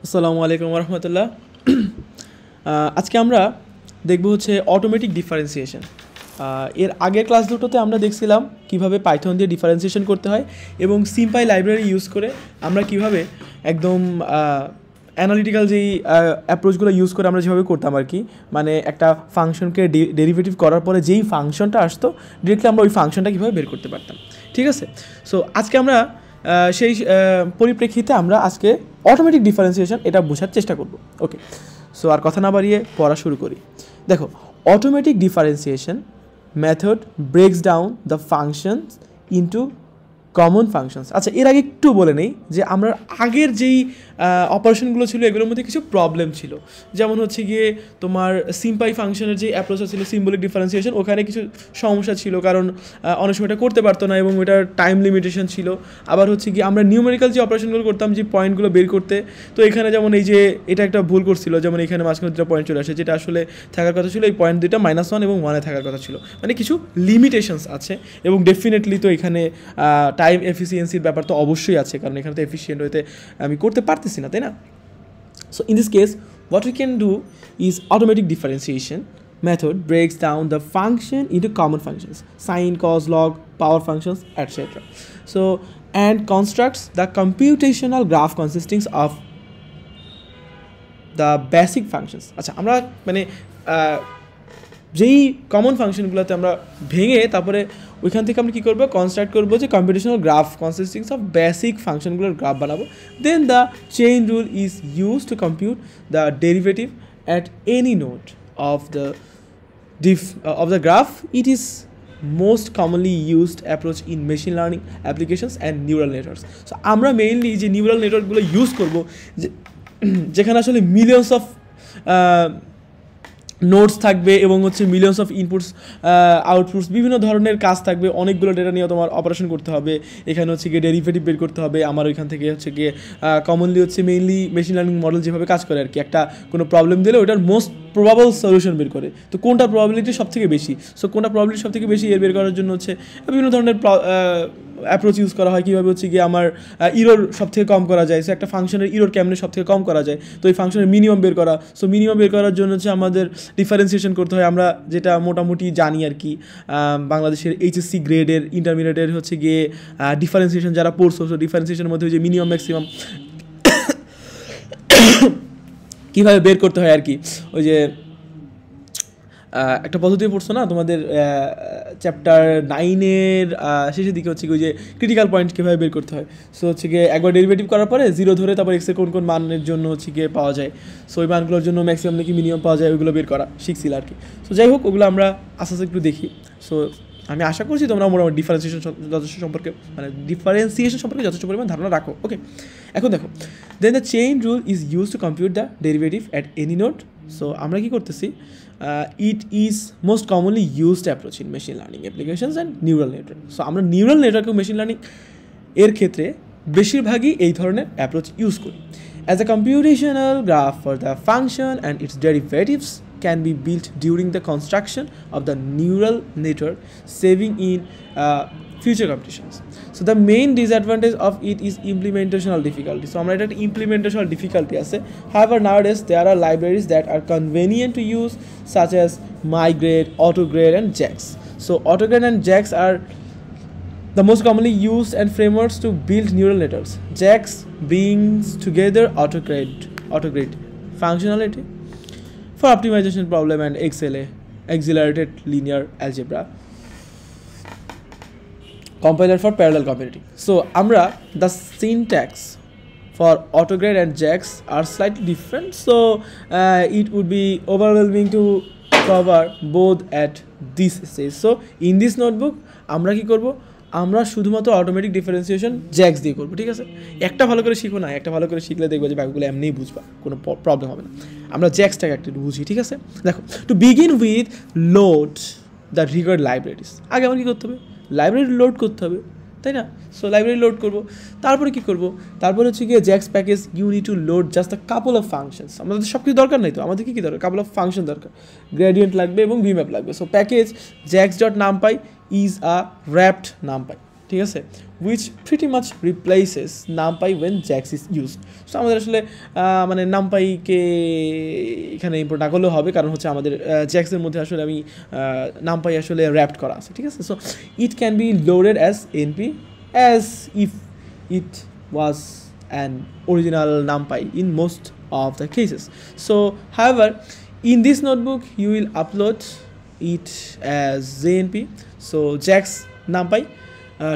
আসসালামু আলাইকুম রহমতুল্লাহ। আজকে আমরা দেখব হচ্ছে অটোমেটিক ডিফারেন্সিয়েশন। এর আগের ক্লাস দুটোতে আমরা দেখছিলাম কিভাবে পাইথন দিয়ে ডিফারেন্সিয়েশন করতে হয় এবং সিম্পাই লাইব্রেরি ইউজ করে আমরা কিভাবে একদম অ্যানালিটিক্যাল যেই অ্যাপ্রোচগুলো ইউজ করে আমরা যেভাবে করতাম আর কি, মানে একটা ফাংশনকে ডেরিভেটিভ করার পরে যেই ফাংশনটা আসতো ডিরেক্টলি আমরা ওই ফাংশনটা কীভাবে বের করতে পারতাম। ঠিক আছে, সো আজকে আমরা সেই পরিপ্রেক্ষিতে আমরা আজকে অটোমেটিক ডিফারেন্সিয়েশন এটা বোঝার চেষ্টা করব। ওকে, সো আর কথা না বাড়িয়ে পড়া শুরু করি। দেখো, automatic differentiation method ব্রেকস down the functions into common functions. আচ্ছা, এর আগে একটু বলে নেই যে আমরা আগের যেই অপারেশনগুলো ছিল এগুলোর মধ্যে কিছু প্রবলেম ছিল। যেমন হচ্ছে গিয়ে তোমার সিম্পাই ফাংশনের যে অ্যাপ্রোচটা ছিল সিম্বলিক ডিফারেন্সিয়েশন, ওখানে কিছু সমস্যা ছিল, কারণ অনেক সময় এটা করতে পারতো না এবং ওটার টাইম লিমিটেশন ছিল। আবার হচ্ছে কি আমরা নিউমেরিক্যাল যে অপারেশনগুলো করতাম যে পয়েন্টগুলো বের করতে, তো এখানে যেমন এই যে এটা একটা ভুল করছিল, যেমন এখানে মাঝখানে দুটো পয়েন্ট চলে আসে, যেটা আসলে থাকার কথা ছিল এই পয়েন্ট দুইটা -1 এবং 1 থাকার কথা ছিল, মানে কিছু লিমিটেশনস আছে। এবং ডেফিনেটলি তো এখানে টাইম এফিসিয়েন্সির ব্যাপার তো অবশ্যই আছে, কারণ এখানে তো এফিসিয়েন্ট হইতে আমি করতে পারতেছি না, তাই না? So in this case what we can do is automatic differentiation method breaks down the function into common functions, sine, cos, log, power functions, etc. So and constructs the computational graph consisting of the basic functions. আচ্ছা, আমরা মানে যেই common ফাংশনগুলোতে আমরা ভেঙে তারপরে ওইখান থেকে আমরা কী করবো, কনস্ট্রাক্ট করবো যে computational graph consisting of basic ফাংশনগুলোর গ্রাফ বানাবো। Then the chain rule is use to compute the derivative at any node of the graph. It is most commonly used approach in machine learning applications and neural networks. So আমরা mainly যে neural নেটওয়ার্কগুলো use করবো, যেখানে আসলে millions of notes থাকবে এবং হচ্ছে millions of inputs outputs, বিভিন্ন ধরনের কাজ থাকবে, অনেকগুলো ডেটা নিয়ে তোমার অপারেশন করতে হবে, এখানে হচ্ছে গিয়ে ডেরিভেটিভ বের করতে হবে। আমার ওইখান থেকে হচ্ছে গিয়ে কমনলি হচ্ছে মেইনলি মেশিন লার্নিং মডেল যেভাবে কাজ করে আর কি, একটা কোনো প্রবলেম দিলে ওইটার মোস্ট প্রবাবল সলিউশন বের করে, তো কোনটা প্রবাবিলিটি সব থেকে বেশি, সো কোনটা প্রবাবিলিটি সব থেকে বেশি এর বের করার জন্য হচ্ছে বিভিন্ন ধরনের অ্যাপ্রোচ ইউজ করা হয়। কীভাবে হচ্ছে গিয়ে আমার ইরোর সব থেকে কম করা যায়, সো একটা ফাংশনের ইরোর কেমনে সব থেকে কম করা যায়, তো এই ফাংশনের মিনিমাম বের করা। সো মিনিমাম বের করার জন্য হচ্ছে আমাদের ডিফারেন্সিয়েশন করতে হয়, আমরা যেটা মোটামুটি জানি আর কি, বাংলাদেশের এইচএসসি গ্রেডের ইন্টারমিডিয়েটের হচ্ছে গিয়ে ডিফারেন্সিয়েশন যারা পড়ছো, সো ডিফারেন্সিয়েশনের মধ্যে যে মিনিমাম ম্যাক্সিমাম কীভাবে বের করতে হয় আর কি, ওই যে একটা পদ্ধতি পড়ছো না তোমাদের চ্যাপ্টার 9-এর শেষের দিকে, হচ্ছে ওই যে ক্রিটিক্যাল পয়েন্ট কীভাবে বের করতে হয়। সো হচ্ছে গিয়ে একবার ডেরিভেটিভ করার পরে 0 ধরে তারপর এক্সের কোন কোন মানের জন্য হচ্ছে গিয়ে পাওয়া যায়, সো ওই মানগুলোর জন্য ম্যাক্সিমাম নাকি মিনিমাম পাওয়া যায়, ওইগুলো বের করা শিখছিল আর কি। সো যাই হোক, ওগুলো আমরা আস্তে আস্তে একটু দেখি। সো আমি আশা করছি তোমরা মোটামুটি ডিফারেন্সিয়েশন সম্পর্কে যথেষ্ট পরিমাণ ধারণা রাখো। ওকে, এখন দেখো, then the chain rule is use to compute the derivative at any node. So আমরা কী করতেছি, it is most commonly used approach in machine learning applications and neural network. So আমরা নিউরাল নেটওয়ার্ক এবং machine learning এর ক্ষেত্রে বেশিরভাগই এই ধরনের অ্যাপ্রোচ ইউজ করি। As a computational graph for the function and its derivatives can be built during the construction of the neural network, saving in future computations. So the main disadvantage of it is implementational difficulty. So আমরা এটা implementational difficulty আছে. However, nowadays there are libraries that are convenient to use, such as Migrate, AutoGrade, and JAX. So AutoGrade and JAX are the most commonly used and frameworks to build neural networks. JAX brings together AutoGrade functionality for optimization problem and XLA, accelerated linear algebra, compiler for parallel computing. So amra the syntax for AutoGrade and JAX are slightly different, so it would be overwhelming to cover both at this stage. So in this notebook আমরা কি করব, আমরা শুধুমাত্র automatic differentiation Jacks দিয়ে করবো। ঠিক আছে, একটা ভালো করে শিখো না, একটা ভালো করে শিখলে দেখবো যে ব্যাপারগুলো এমনিই বুঝবা, কোনো প্রবলেম হবে না। আমরা জ্যাক্সটাকে একটু বুঝি। ঠিক আছে, দেখো, to begin with load the required libraries. আগে আমার কী করতে হবে, লাইব্রেরি লোড করতে হবে, তাই না? সো লাইব্রেরি লোড করবো, তারপরে কী করবো, তারপরে হচ্ছে গিয়ে JAX package you need to load just the couple of functions. আমাদের সব কিছু দরকার নেই তো, আমাদের কী দরকার, কাপল অফ ফাংশন দরকার, গ্রেডিয়েন্ট লাগবে এবং ভিম্যাপ লাগবে। So package JAX dot NumPy is a wrapped NumPy. ঠিক আছে, which pretty much replaces numpy when jax is used. So আমাদের আসলে মানে নামপাইকে এখানে ইম্পোর্ট না করলেও হবে, কারণ হচ্ছে আমাদের জ্যাক্সের মধ্যে আসলে আমি নামপাই আসলে র্যাপড করা আছে, ঠিক আছে। So it can be loaded as NP as if it was an original NumPy in most of the cases. So however, in this notebook you will upload it as JNP, so jax numpy,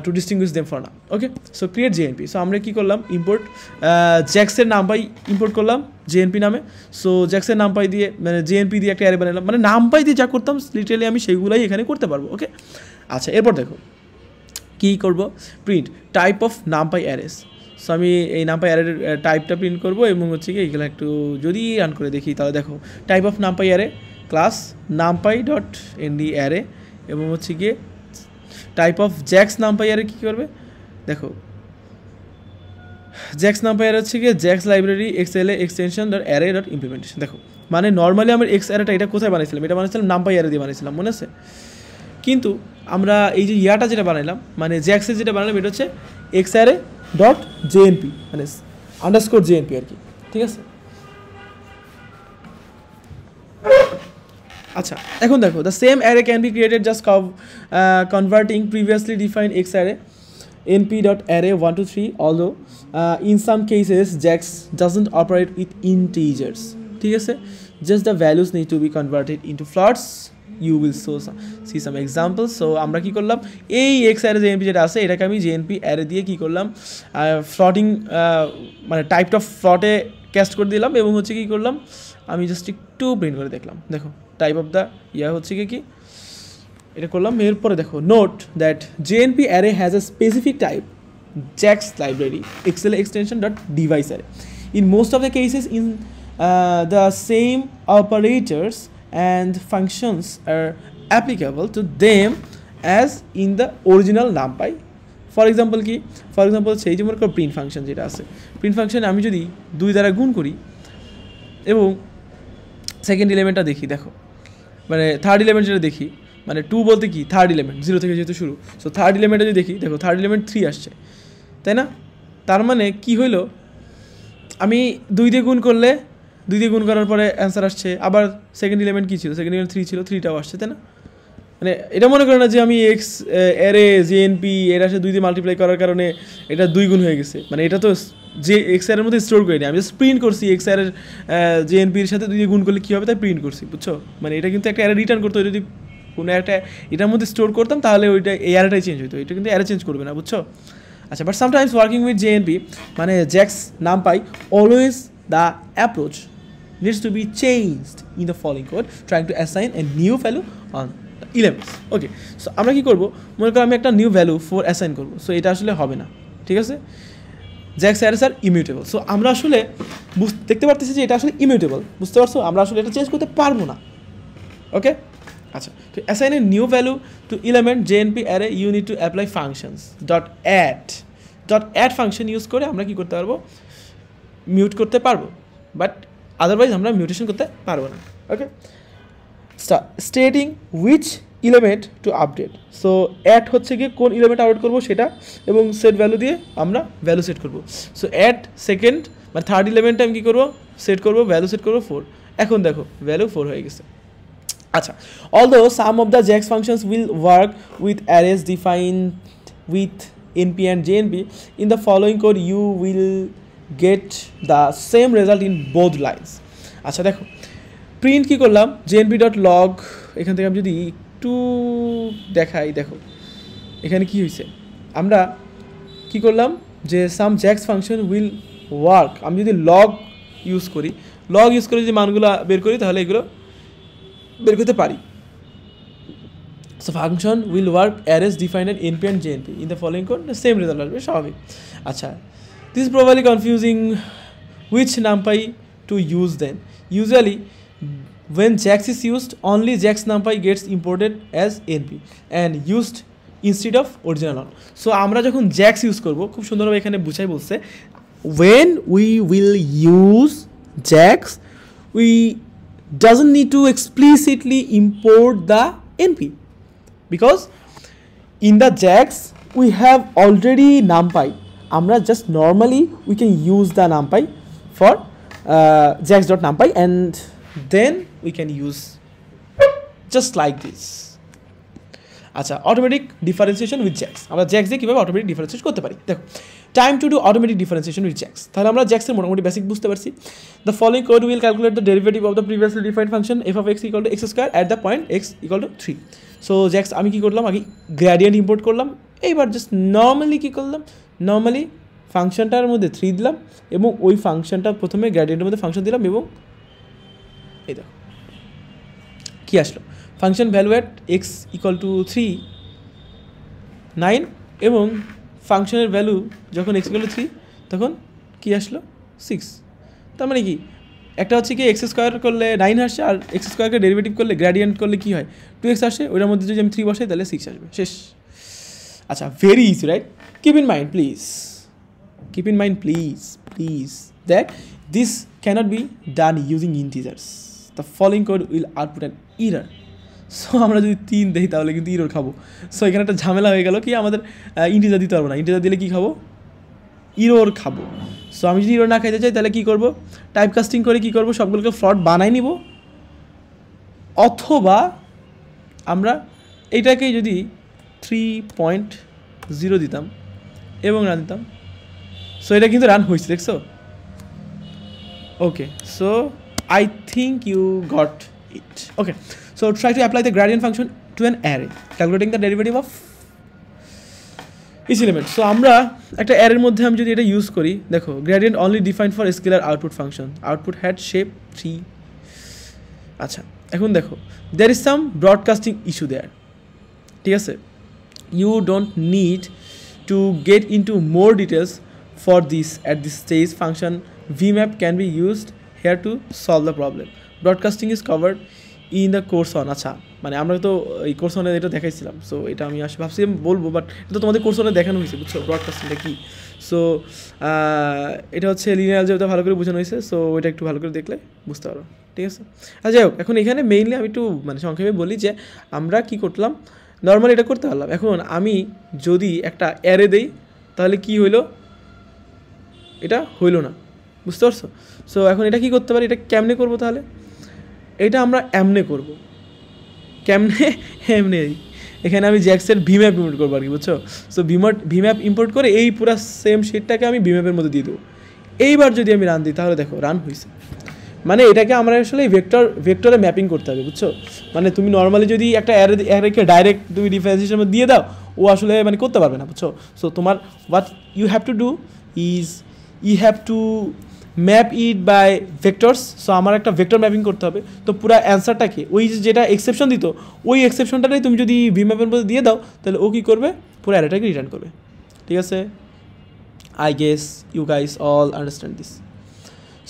to distinguish them for now. Okay, so create JNP. so আমরা কি করলাম, import jax এর numpy import করলাম JNP নামে। so jax এর numpy দিয়ে মানে JNP দিয়ে একটা অ্যারে বানালাম, মানে numpy দিয়ে যা করতাম লিটারালি আমি সেগুলাই এখানে করতে পারবো। ওকে, আচ্ছা এরপর দেখো কি করব, print type of numpy arrays। So আমি এই নাম্পাই অ্যারের টাইপটা প্রিন্ট করবো এবং হচ্ছে কি এইগুলো একটু যদি রান করে দেখি তাহলে দেখো type of NumPy array class NumPy dot ND array, এবং হচ্ছে গিয়ে type of JAX NumPy array কী করবে, দেখো জ্যাক্স নাম্পাই অ্যারে হচ্ছে গিয়ে JAX library XLA extension dot array dot implementation. দেখো মানে নর্মালি আমার এক্স অ্যারেটা এটা কোথায় বানিয়েছিলাম, এটা বানিয়েছিলাম নাম্পাই অ্যারে দিয়ে বানিয়েছিলাম, মনে আছে। কিন্তু আমরা এই যে ইয়াটা যেটা বানাইলাম মানে জ্যাক্সের যেটা বানালাম এটা হচ্ছে এক্স অ্যারে ডট জেএনপি মানে আন্ডারস্কোর জেএনপি আর কি, ঠিক আছে। আচ্ছা এখন দেখো the same array can be created just converting previously defined x array np dot array 1 to 3, although in some cases jax doesn't operate with integers, ঠিক আছে, just the values need to be converted into floats. You will see some examples. so আমরা কি করলাম, এই x array জেএনপি যেটা আছে এটাকে আমি জেএনপি অ্যারে দিয়ে কি করলাম, ফ্লটিং মানে টাইপটা ফ্লটে ক্যাস্ট করে দিলাম এবং হচ্ছে কি করলাম আমি জাস্ট একটু প্রিন্ট করে দেখলাম। দেখো টাইপ অফ দ্য ইয়া হচ্ছে কি এটা করলাম। এরপরে দেখো note that JNP array has a specific type JAX library XL extension dot device array. In most of the cases in the same operators and functions are applicable to them as in the original numpy. For example কি, for example সেই যে মনে করো print function যেটা আছে, print ফাংশনে আমি যদি 2 দ্বারা গুণ করি এবং সেকেন্ড এলিমেন্টটা দেখি, দেখো মানে থার্ড এলিমেন্ট যেটা দেখি মানে 2 বলতে কি থার্ড এলিমেন্ট 0 থেকে যেহেতু শুরু, সো থার্ড এলিমেন্টটা যদি দেখি দেখো থার্ড এলিমেন্ট 3 আসছে, তাই না। তার মানে কি হইলো, আমি 2 দিয়ে গুণ করলে 2 দিয়ে গুণ করার পরে অ্যান্সার আসছে, আবার সেকেন্ড এলিমেন্ট কী ছিল, সেকেন্ড এলিমেন্ট 3 ছিল, 3টাও আসছে, তাই না। মানে এটা মনে করে না যে আমি এক্স অ্যারে জেএনপি এর আসে 2 দিয়ে মাল্টিপ্লাই করার কারণে এটা 2 গুণ হয়ে গেছে, মানে এটা তো যে এক্স অ্যারের মধ্যে স্টোর করিনি, আমি জাস্ট প্রিন্ট করছি এক্স অ্যারের জেএনপির সাথে 2 দিয়ে গুণ করলে কী হবে তাই প্রিন্ট করছি, বুঝছো। মানে এটা কিন্তু একটা অ্যারে রিটার্ন করতে হয়, যদি কোনো একটা এটার মধ্যে স্টোর করতাম তাহলে ওইটা এই অ্যারেটাই চেঞ্জ হতো, এটা কিন্তু অ্যারে চেঞ্জ করবে না, বুঝছো। আচ্ছা but sometimes working with JNP মানে JAX NumPy always the approach needs to be changed in the following code trying to assign a new value on the elements. Okay, so আমরা কি করব, মনে করো আমি একটা নিউ ভ্যালু 4 অ্যাসাইন করব, so এটা আসলে হবে না, ঠিক আছে। জ্যাক্স অ্যারেস আর ইমিউটেবল, সো আমরা আসলে দেখতে পারতেছি যে এটা আসলে ইমিউটেবল, বুঝতে পারছো, আমরা আসলে এটা চেঞ্জ করতে পারবো না। ওকে, আচ্ছা তো assign a new value to element JNP array you need to apply functions dot add function use করে আমরা কি করতে পারবো, মিউট করতে পারবো, বাট আদারওয়াইজ আমরা মিউটেশন করতে পারবো না। Okay, stating which element to update, so add হচ্ছে গিয়ে কোন এলিমেন্ট আপডেট করবো সেটা, এবং সেট ভ্যালু দিয়ে আমরা ভ্যালু সেট করবো। সো অ্যাড সেকেন্ড মানে থার্ড এলিমেন্টে আমি কী করবো, সেট করবো, ভ্যালু সেট করবো 4, এখন দেখো ভ্যালু 4 হয়ে গেছে। আচ্ছা, although some of the JAX functions will work with arrays defined with NP and JNP, in the following code you will get the same result in both lines. আচ্ছা দেখো print কি করলাম, jnp.log, এখান থেকে আমি যদি একটু দেখাই, দেখো এখানে কি হয়েছে, আমরা কি করলাম যে সাম জ্যাক্স ফাংশন উইল ওয়ার্ক, আমি যদি লগ ইউজ করি যদি মানগুলো বের করি তাহলে এগুলো বের করতে পারি। So function will work arrays defined NP and JNP in the following code, same result আসবে, স্বাভাবিক। আচ্ছা, this is probably confusing which numpy to use then. Usually when jax is used, only jax numpy gets imported as np and used instead of original one. So আমরা যখন jax use করব, খুব সুন্দরভাবে এখানে বুঝাই বলছে, when we will use jax we doesn't need to explicitly import the np, because in the jax we have already numpy, আমরা just normally we can use the numpy for jax.numpy and then we can use just like this. আচ্ছা, automatic differentiation with JAX, আমরা JAX দিয়ে কীভাবে automatic differentiate করতে পারি। দেখো, time to do automatic differentiation with JAX. তাহলে আমরা জ্যাক্সের মোটামুটি বেসিক বুঝতে পারছি। The following code will calculate the derivative of the previously defined function F of X equal to X square at the point X equal to 3। So JAX আমি কী করলাম, আগে গ্রেডিয়েন্ট ইম্পোর্ট করলাম, এইবার জাস্ট নর্মালি কী করলাম, normally ফাংশনটার মধ্যে 3 দিলাম এবং ওই ফাংশনটা প্রথমে গ্রেডিয়েন্টের মধ্যে ফাংশন দিলাম এবং এই দেখো কী আসলো, function value at x equal to 3 9 এবং ফাংশনের ভ্যালু যখন এক্স ইকুয়াল টু 3 তখন কী আসলো 6। তার মানে কি, একটা হচ্ছে কি এক্স স্কোয়ার করলে 9 আসছে আর এক্স স্কোয়ারকে ডেরিভেটিভ করলে গ্রেডিয়েন্ট করলে কী হয় 2x আসে, ওইটার মধ্যে যদি আমি 3 বসাই তাহলে 6 আসবে, শেষ। আচ্ছা, very easy right? Keep in mind please, keep in mind please that this cannot be done using integers. The following code will output an error. So আমরা যদি 3 দেই তাহলে কিন্তু ইরোর খাবো। সো এখানে একটা ঝামেলা হয়ে গেল কি, আমাদের ইন্টিজার দিতে পারবো না, ইন্টিজার দিলে কী খাবো, ইরোর খাবো। সো আমি যদি ইরোর না খাইতে চাই তাহলে কী করবো, টাইপ কাস্টিং করে কী করবো, সবগুলোকে ফ্লট বানাই নিব, অথবা আমরা এইটাকেই যদি 3.0 দিতাম এবং রান দিতাম, সো এটা কিন্তু রান হয়েছে, দেখছো? Okay, so I think you got it. Okay, so try to apply the gradient function to an array calculating the derivative of each element. So আমরা একটা অ্যারের মধ্যে আমি যদি এটা ইউজ করি, দেখো gradient only defined for scalar output function, output had shape 3। আচ্ছা, এখন দেখো there is some broadcasting issue there, ঠিক আছে? You don't need to get into more details for this at this stage. Function vmap can be used here to solve the problem. Broadcasting is covered in the course on. আচ্ছা, মানে আমরা তো এই course অনে এটা দেখাইছিলাম, so এটা আমি আসলে ভাবছি বলবো, বাট এটা তো তোমাদের কোর্স অনে দেখানো হয়েছে, বুঝছো ব্রডকাস্টিংটা কী। সো এটা হচ্ছে লিনিয়ার অ্যালজেব্রা ভালো করে বোঝানো হয়েছে, সো ওইটা একটু ভালো করে দেখলে বুঝতে পারো, ঠিক আছে? আচ্ছা, যাই হোক, এখন এখানে মেইনলি আমি একটু মানে সংক্ষেপে বলি যে আমরা কী করলাম, নর্মালি এটা করতে পারলাম। এখন আমি যদি একটা অ্যারে দেই তাহলে কী হইলো, এটা হইল না, বুঝতে পারছো? সো এখন এটা কী করতে পারি, এটা কেমনে করবো, তাহলে এটা আমরা এমনে করব, কেমনে, এমনে। এখানে আমি জ্যাক্সের ভিম্যাপ ইম্পোর্ট করবো আর কি, বুঝছো? সো ভিম্যাপ ইম্পোর্ট করে এই পুরো সেম শিটটাকে আমি ভিম্যাপের মধ্যে দিয়ে দেবো। এইবার যদি আমি রান দিই তাহলে দেখো রান হয়েছে। মানে এটাকে আমরা আসলে ভেক্টরে ম্যাপিং করতে হবে, বুঝছো? মানে তুমি নর্মালি যদি একটা অ্যারেকে ডাইরেক্ট তুমি ডিফারেন্সিয়েশন দিয়ে দাও, ও আসলে মানে করতে পারবে না, বুঝছো? সো তোমার what you have to do is you have to map it by vectors. সো আমার একটা ভেক্টর ম্যাপিং করতে হবে। তো পুরো অ্যান্সারটাকে ওই যেটা এক্সেপশন দিত, ওই এক্সেপশনটাই তুমি যদি ভিম্যাপের মধ্যে দিয়ে দাও তাহলে ও কী করবে, পুরো অ্যারেটাকে রিটার্ন করবে, ঠিক আছে? I guess you guys all understand this.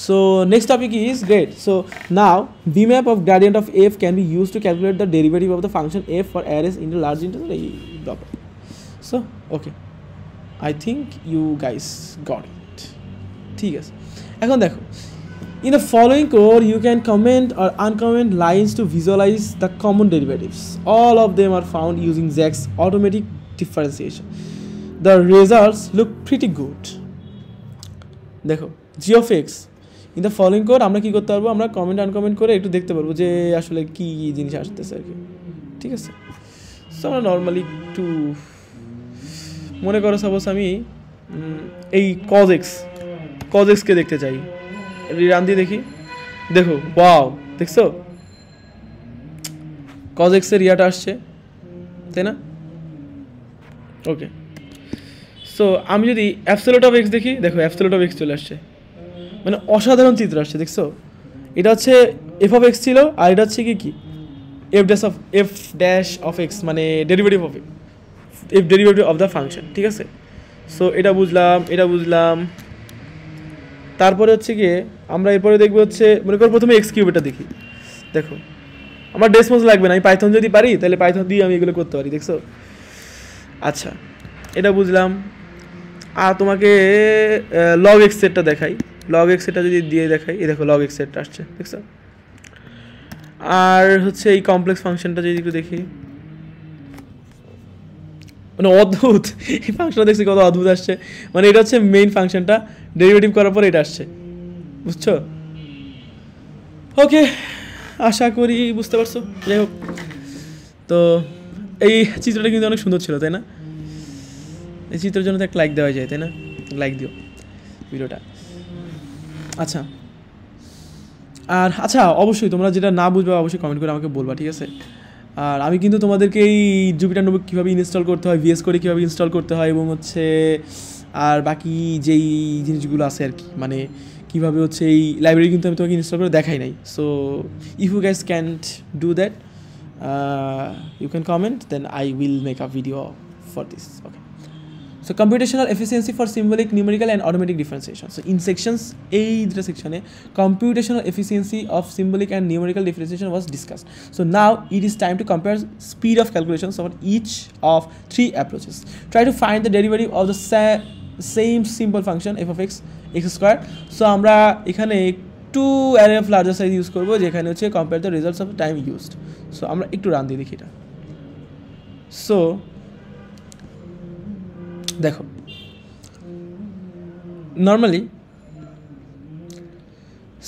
So next topic is great. So now vmap of gradient of F can be use to calculate the derivative of the function F for arrays in large interval, এই ব্যাপার। So okay, I think you guys got it, ঠিক আছে? এখন দেখো, in the following code you can comment or uncomment lines to visualize the common derivatives. All of them are found using Zach's automatic differentiation. The results look pretty good. দেখো g of x in the following code আমরা কি করতে পারবো, আমরা comment uncomment করে একটু দেখতে পারবো যে আসলে কি জিনিস আসতেছে আর কি, ঠিক আছে? সো আমরা নর্মালি একটু মনে করো সাপোজ আমি এই cos x কে দেখতে চাই, রান দিয়ে দেখি, দেখো ওয়াও, দেখছো cos x এর ইয়াটা আসছে, তাই না? ওকে, সো আমি যদি অ্যাবসলিউট অফ x দেখি, দেখো অ্যাবসলিউট অফ x চলে আসছে, মানে অসাধারণ চিত্র আসছে, দেখছো? এটা হচ্ছে f অফ x ছিল, আর এটা হচ্ছে কি f ড্যাশ অফ x, মানে derivative of f derivative of the function, ঠিক আছে? সো এটা বুঝলাম। তারপরে হচ্ছে গিয়ে আমরা এরপরে দেখবো হচ্ছে, মনে করো প্রথমে এক্স কিউব, এটা দেখি, দেখো আমার ডেসমোজ লাগবে না, আমি পাইথন যদি পারি তাহলে পাইথন দিয়ে আমি এগুলো করতে পারি, দেখছো? আচ্ছা, এটা বুঝলাম। আর তোমাকে লগ এক্স সেটটা দেখাই, লগ এক্স সেটটা যদি দিয়ে দেখাই, এই দেখো লগ এক্স সেটটা আসছে, দেখছো? আর হচ্ছে এই কমপ্লেক্স ফাংশনটা যদি একটু দেখি, মানে অদ্ভুত এই ফাংশনটা দেখছি কত অদ্ভুত আসছে, মানে এটা হচ্ছে মেইন ফাংশনটা, ডেরিভেটিভ করার পর এটা আসছে, বুঝছো? ওকে, আশা করি বুঝতে পারছো। যাই হোক, তো এই চিত্রটা কিন্তু অনেক সুন্দর ছিল, তাই না? এই চিত্রের জন্য তো একটা লাইক দেওয়া যায়, তাই না? লাইক দিও ভিডিওটা। আচ্ছা, আর আচ্ছা অবশ্যই তোমরা যেটা না বুঝবে অবশ্যই কমেন্ট করে আমাকে বলবা, ঠিক আছে? আর আমি কিন্তু তোমাদেরকে এই জুপিটার নোটবুক কীভাবে ইনস্টল করতে হয়, ভিএস কোডে কীভাবে ইনস্টল করতে হয়, এবং হচ্ছে আর বাকি যেই জিনিসগুলো আছে আর কি, মানে কীভাবে হচ্ছে এই লাইব্রেরি কিন্তু আমি তোমাকে ইনস্টল করে দেখাই নাই। So if you guys can't do that, you can comment, then I will make a video for this. Okay, so computational efficiency for symbolic, numerical and automatic differentiation. So in sections এই দুটো সেকশনে computational efficiency of symbolic and numerical differentiation was discussed. So now it is time to compare speed of calculations for each of three approaches. Try to find the derivative of the same simple function f of x squared. So আমরা এখানে একটু array of larger size use করবো, যেখানে হচ্ছে compare the results of time used. So আমরা একটু run দিয়ে দেখি এটা। সো দেখো, নর্মালি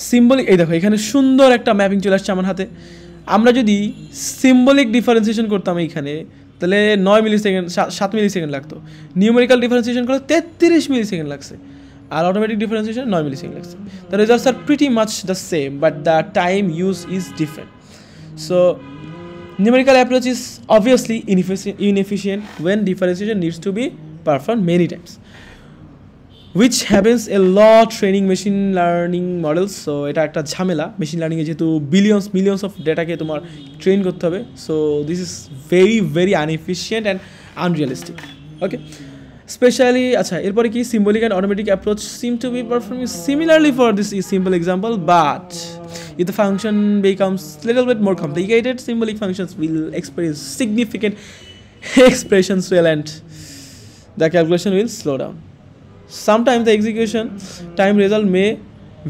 সিম্বলিক, এই দেখো এখানে সুন্দর একটা ম্যাপিং চলে আসছে আমার হাতে। আমরা যদি সিম্বলিক ডিফারেন্সিয়েশন করতাম এইখানে, তাহলে 9 মিলি সেকেন্ড 7 মিলি সেকেন্ড লাগতো। নিউমেরিক্যাল ডিফারেন্সিয়েশন করলে 33 মিলি সেকেন্ড লাগছে, আর অটোমেটিক ডিফারেন্সিয়েশন 9 মিলি সেকেন্ড লাগছে। The results are pretty much the same, but the time use is different. So numerical approach is obviously inefficient when differentiation needs to be performed many times, which happens a lot training machine learning models. So এটা একটা ঝামেলা machine লার্নিংয়ে, যেহেতু millions of ডেটাকে তোমার train করতে হবে। So this is very inefficient and unrealistic. Okay, especially আচ্ছা এরপরে কি symbolic and automatic approach seem to be performing similarly for this simple example, but if the function becomes a little bit more complicated, symbolic functions will experience significant expression swell and the calculation will slow down. Sometimes the execution time result may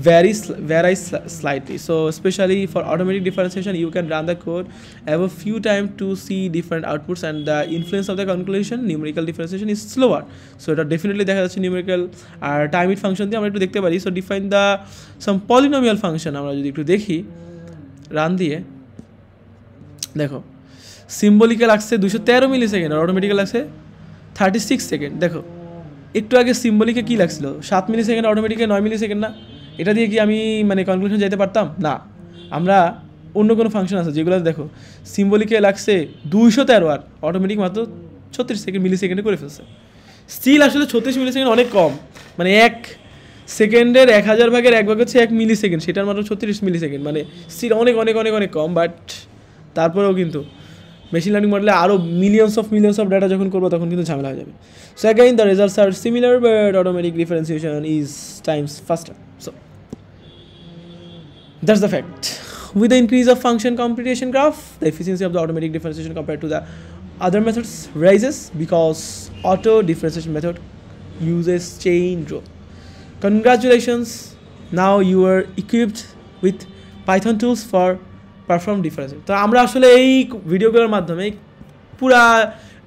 vary slightly. So especially for automatic differentiation, you can run the code a few times to see different outputs, and the influence of the calculation numerical differentiation is slower. So এটা definitely দেখা যাচ্ছে numerical R time it function দিয়ে আমরা একটু দেখতে পারি। So define the some polynomial function, আমরা যদি একটু দেখি রান দিয়ে, দেখো সিম্বলিকে লাগছে 213 মিলি সেকেন্ড আর অটোমেটিক্যাল লাগছে 36 সেকেন্ড। দেখো একটু আগে সিম্বলিকে কী লাগছিল 7 মিলি সেকেন্ড, অটোমেটিকে 9 মিলি সেকেন্ড না? এটা দিয়ে কি আমি মানে কনক্লুশন যেতে পারতাম না? আমরা অন্য কোনো ফাংশন আছে যেগুলো দেখো সিম্বলিকে লাগছে 213 আর অটোমেটিক মাত্র 36 সেকেন্ড মিলি সেকেন্ডে করে ফেলছে। স্টিল আসলে 36 মিলি সেকেন্ড অনেক কম, মানে 1 সেকেন্ডের 1000 ভাগের 1 ভাগ হচ্ছে 1 মিলি সেকেন্ড, সেটার মাত্র 36 মিলি সেকেন্ড, মানে স্টিল অনেক অনেক অনেক অনেক কম। বাট তারপরেও কিন্তু মেশিন লার্নিং মডেলে আরও মিলিয়ন্স অফ ডাটা যখন করবো তখন কিন্তু ঝামেলা হয়ে যাবে। So again the results are similar, but automatic differentiation is times faster. So that's the fact. With the increase of function computation graph, the efficiency of the automatic differentiation compared to the other methods rises, because auto differentiation method uses chain rule. Congratulations, now you are equipped with Python tools for perform differentiation. তো আমরা আসলে এই ভিডিওগুলোর মাধ্যমে পুরা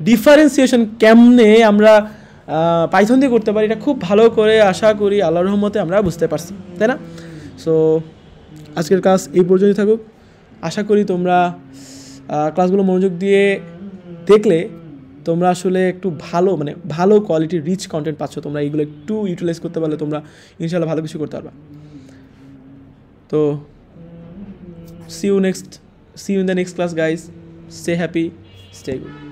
differentiation কেমনে আমরা Python দিয়ে করতে পারি এটা খুব ভালো করে আশা করি আল্লাহর রহমতে আমরা বুঝতে পারছি, তাই না? সো আজকের ক্লাস এই পর্যন্তই থাকুক। আশা করি তোমরা ক্লাসগুলো মনোযোগ দিয়ে দেখলে তোমরা আসলে একটু ভালো কোয়ালিটির রিচ কন্টেন্ট পাচ্ছ। তোমরা এইগুলো একটু ইউটিলাইজ করতে পারলে তোমরা ইনশাআল্লাহ ভালো কিছু করতে পারবা। তো see you in the next class guys. Stay happy, stay good.